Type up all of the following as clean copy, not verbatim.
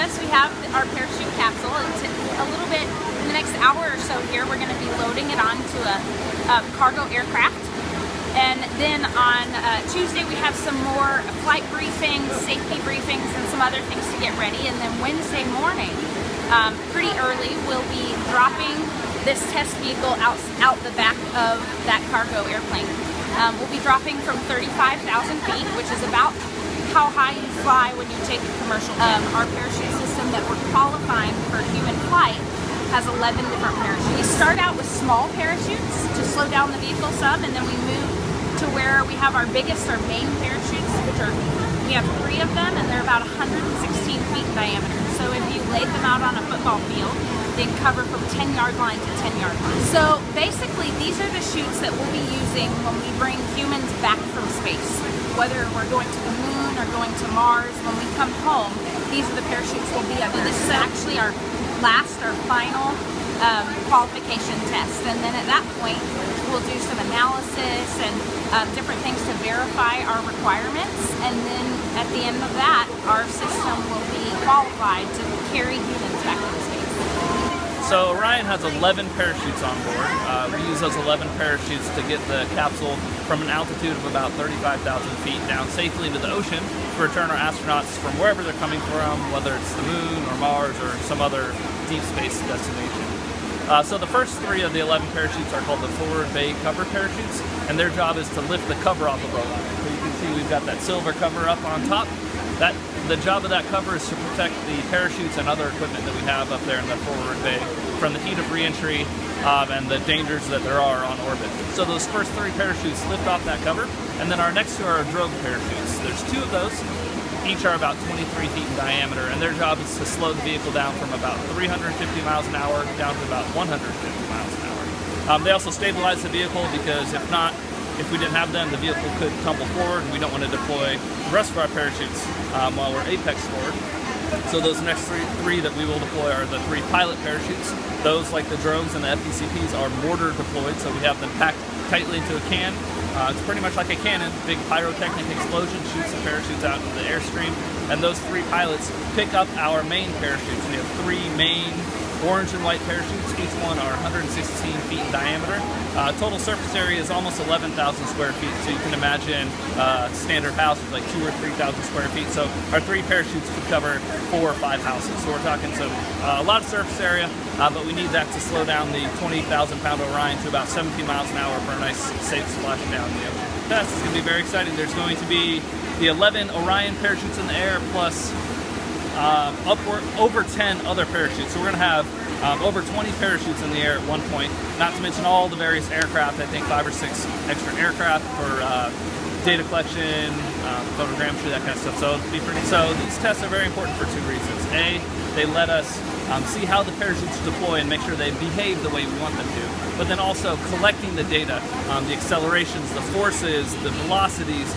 us, we have our parachute capsule. It's a little bit, in the next hour or so here, we're going to be loading it onto a cargo aircraft. And then on Tuesday, we have some more flight briefings, safety briefings, and some other things to get ready. And then Wednesday morning, pretty early, we'll be dropping this test vehicle out the back of that cargo airplane. We'll be dropping from 35,000 feet, which is about how high you fly when you take a commercial. Our parachute system that we're qualifying for human flight has 11 different parachutes. We start out with small parachutes to slow down the vehicle some, and then we move to where we have our biggest, our main parachutes, we have 3 of them, and they're about 116 feet in diameter. So if you laid them out on a football field, they'd cover from 10-yard line to 10-yard line. So basically, these are the chutes that we'll be using when we bring humans back from space. Whether we're going to the moon or going to Mars, when we come home, these are the parachutes we'll be under. This is actually our final qualification test. And then at that point, we'll do some analysis and different things to verify our requirements. And then at the end of that, our system will be qualified to carry humans back to space. So Orion has 11 parachutes on board. We use those 11 parachutes to get the capsule from an altitude of about 35,000 feet down safely into the ocean to return our astronauts from wherever they're coming from, whether it's the moon or Mars or some other deep space destination. So the first 3 of the 11 parachutes are called the forward bay cover parachutes, and their job is to lift the cover off the boat. So you can see we've got that silver cover up on top. The job of that cover is to protect the parachutes and other equipment that we have up there in the forward bay from the heat of re-entry and the dangers that there are on orbit. So those first 3 parachutes lift off that cover, and then our next 2 are drogue parachutes. There's 2 of those. Each are about 23 feet in diameter, and their job is to slow the vehicle down from about 350 miles an hour down to about 150 miles an hour. They also stabilize the vehicle because if we didn't have them, the vehicle could tumble forward, and we don't want to deploy the rest of our parachutes while we're apex forward. So those next 3 that we will deploy are the 3 pilot parachutes. Those, like the drones and the FPCPs, are mortar deployed, so we have them packed tightly into a can. It's pretty much like a cannon. Big pyrotechnic explosion shoots the parachutes out into the airstream, and those 3 pilots pick up our main parachutes. We have 3 main orange and white parachutes. Each one are 116 feet in diameter. Total surface area is almost 11,000 square feet, so you can imagine standard house is like 2,000 or 3,000 square feet. So our 3 parachutes could cover 4 or 5 houses. So we're talking a lot of surface area, but we need that to slow down the 20,000-pound Orion to about 17 miles an hour for a nice, safe splashing down the ocean. This is going to be very exciting. There's going to be the 11 Orion parachutes in the air plus over 10 other parachutes. So we're going to have over 20 parachutes in the air at one point, not to mention all the various aircraft. I think 5 or 6 extra aircraft for data collection, photogrammetry, that kind of stuff. So it'll be pretty. So these tests are very important for 2 reasons. A, they let us see how the parachutes deploy and make sure they behave the way we want them to. But then also collecting the data, the accelerations, the forces, the velocities,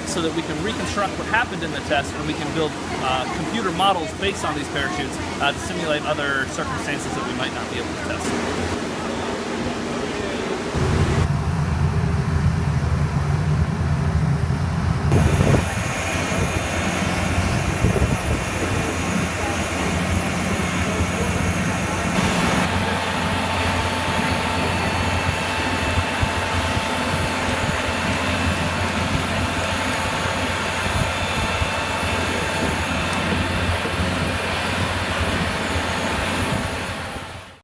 so that we can reconstruct what happened in the test, and we can build computer models based on these parachutes to simulate other circumstances that we might not be able to test.